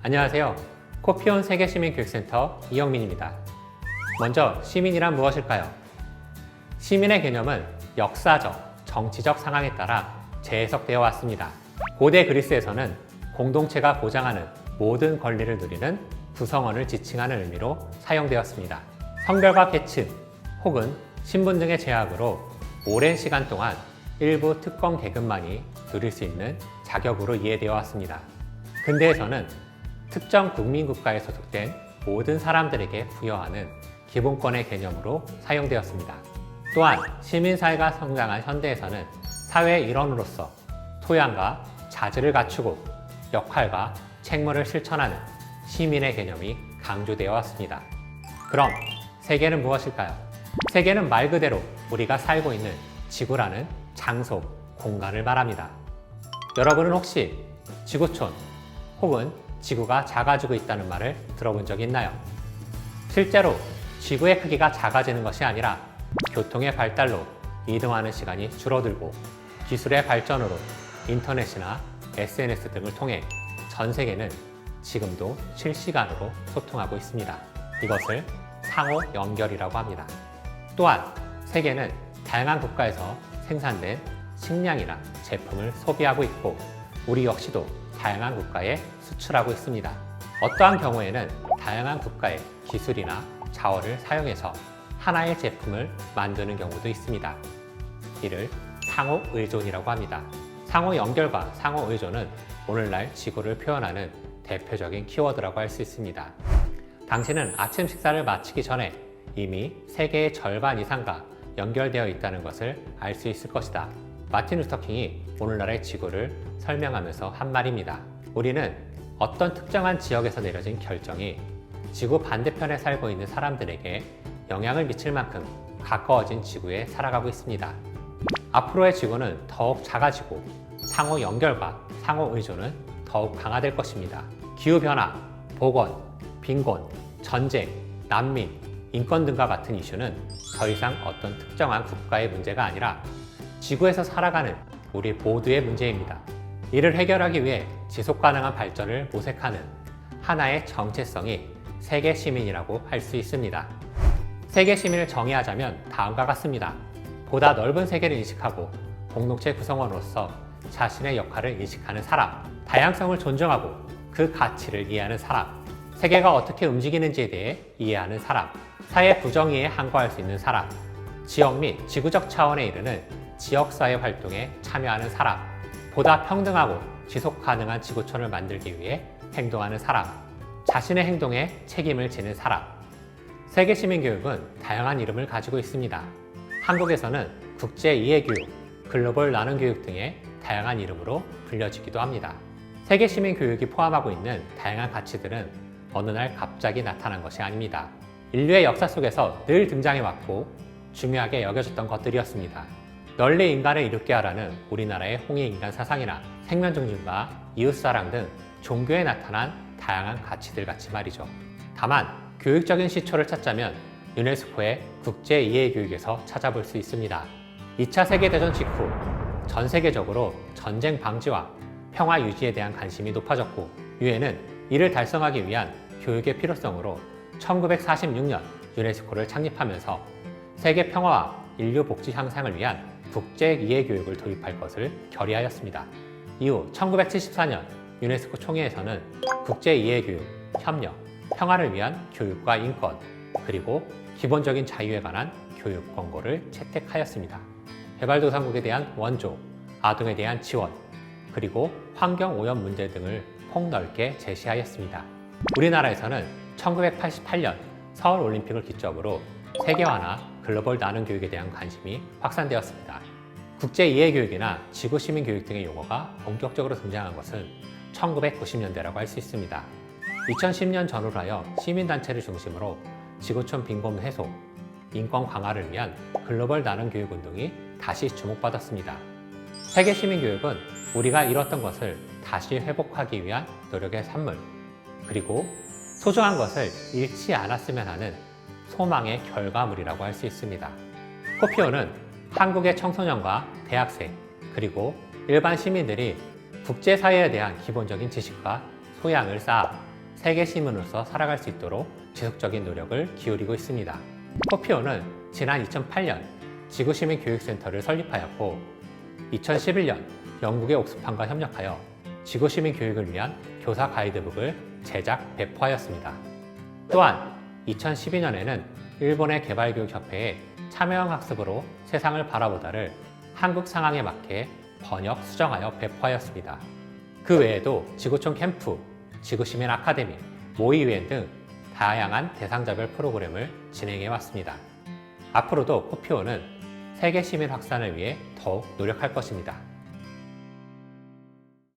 안녕하세요. 코피온 세계시민교육센터 이영민입니다. 먼저 시민이란 무엇일까요? 시민의 개념은 역사적, 정치적 상황에 따라 재해석되어 왔습니다. 고대 그리스에서는 공동체가 보장하는 모든 권리를 누리는 구성원을 지칭하는 의미로 사용되었습니다. 성별과 계층 혹은 신분 등의 제약으로 오랜 시간 동안 일부 특권 계급만이 누릴 수 있는 자격으로 이해되어 왔습니다. 근대에서는 특정 국민국가에 소속된 모든 사람들에게 부여하는 기본권의 개념으로 사용되었습니다. 또한 시민사회가 성장한 현대에서는 사회의 일원으로서 토양과 자질을 갖추고 역할과 책무를 실천하는 시민의 개념이 강조되어 왔습니다. 그럼 세계는 무엇일까요? 세계는 말 그대로 우리가 살고 있는 지구라는 장소, 공간을 말합니다. 여러분은 혹시 지구촌 혹은 지구가 작아지고 있다는 말을 들어본 적이 있나요? 실제로 지구의 크기가 작아지는 것이 아니라 교통의 발달로 이동하는 시간이 줄어들고 기술의 발전으로 인터넷이나 SNS 등을 통해 전 세계는 지금도 실시간으로 소통하고 있습니다. 이것을 상호 연결이라고 합니다. 또한 세계는 다양한 국가에서 생산된 식량이나 제품을 소비하고 있고 우리 역시도 다양한 국가에 수출하고 있습니다. 어떠한 경우에는 다양한 국가의 기술이나 자원을 사용해서 하나의 제품을 만드는 경우도 있습니다. 이를 상호 의존이라고 합니다. 상호 연결과 상호 의존은 오늘날 지구를 표현하는 대표적인 키워드라고 할 수 있습니다. 당신은 아침 식사를 마치기 전에 이미 세계의 절반 이상과 연결되어 있다는 것을 알 수 있을 것이다. 마틴 루터킹이 오늘날의 지구를 설명하면서 한 말입니다. 우리는 어떤 특정한 지역에서 내려진 결정이 지구 반대편에 살고 있는 사람들에게 영향을 미칠 만큼 가까워진 지구에 살아가고 있습니다. 앞으로의 지구는 더욱 작아지고 상호 연결과 상호 의존은 더욱 강화될 것입니다. 기후변화, 보건, 빈곤, 전쟁, 난민, 인권 등과 같은 이슈는 더 이상 어떤 특정한 국가의 문제가 아니라 지구에서 살아가는 우리 모두의 문제입니다. 이를 해결하기 위해 지속가능한 발전을 모색하는 하나의 정체성이 세계 시민이라고 할 수 있습니다. 세계 시민을 정의하자면 다음과 같습니다. 보다 넓은 세계를 인식하고 공동체 구성원으로서 자신의 역할을 인식하는 사람, 다양성을 존중하고 그 가치를 이해하는 사람, 세계가 어떻게 움직이는지에 대해 이해하는 사람, 사회 부정의에 항거할 수 있는 사람, 지역 및 지구적 차원에 이르는 지역사회 활동에 참여하는 사람, 보다 평등하고 지속 가능한 지구촌을 만들기 위해 행동하는 사람, 자신의 행동에 책임을 지는 사람. 세계 시민교육은 다양한 이름을 가지고 있습니다. 한국에서는 국제이해교육, 글로벌 나눔교육 등의 다양한 이름으로 불려지기도 합니다. 세계 시민교육이 포함하고 있는 다양한 가치들은 어느 날 갑자기 나타난 것이 아닙니다. 인류의 역사 속에서 늘 등장해왔고 중요하게 여겨졌던 것들이었습니다. 널리 인간을 이롭게 하라는 우리나라의 홍익인간 사상이나 생명 존중과 이웃사랑 등 종교에 나타난 다양한 가치들 같이 말이죠. 다만 교육적인 시초를 찾자면 유네스코의 국제이해교육에서 찾아볼 수 있습니다. 2차 세계대전 직후 전 세계적으로 전쟁 방지와 평화 유지에 대한 관심이 높아졌고 유엔은 이를 달성하기 위한 교육의 필요성으로 1946년 유네스코를 창립하면서 세계 평화와 인류 복지 향상을 위한 국제이해교육을 도입할 것을 결의하였습니다. 이후 1974년 유네스코 총회에서는 국제이해교육, 협력, 평화를 위한 교육과 인권, 그리고 기본적인 자유에 관한 교육 권고를 채택하였습니다. 개발도상국에 대한 원조, 아동에 대한 지원, 그리고 환경오염 문제 등을 폭넓게 제시하였습니다. 우리나라에서는 1988년 서울올림픽을 기점으로 세계화나 글로벌 나눔 교육에 대한 관심이 확산되었습니다. 국제이해교육이나 지구시민교육 등의 용어가 본격적으로 등장한 것은 1990년대라고 할 수 있습니다. 2010년 전후로 하여 시민단체를 중심으로 지구촌 빈곤 해소, 인권 강화를 위한 글로벌 나눔 교육 운동이 다시 주목받았습니다. 세계 시민교육은 우리가 잃었던 것을 다시 회복하기 위한 노력의 산물, 그리고 소중한 것을 잃지 않았으면 하는 소망의 결과물이라고 할 수 있습니다. 코피온은 한국의 청소년과 대학생, 그리고 일반 시민들이 국제사회에 대한 기본적인 지식과 소양을 쌓아 세계 시민으로서 살아갈 수 있도록 지속적인 노력을 기울이고 있습니다. 코피오는 지난 2008년 지구시민교육센터를 설립하였고 2011년 영국의 옥스팜과 협력하여 지구시민 교육을 위한 교사 가이드북을 제작, 배포하였습니다. 또한 2012년에는 일본의 개발교육협회에 참여형 학습으로 세상을 바라보다를 한국 상황에 맞게 번역, 수정하여 배포하였습니다. 그 외에도 지구촌 캠프, 지구시민 아카데미, 모의유엔 등 다양한 대상자별 프로그램을 진행해 왔습니다. 앞으로도 코피오는 세계 시민 확산을 위해 더욱 노력할 것입니다.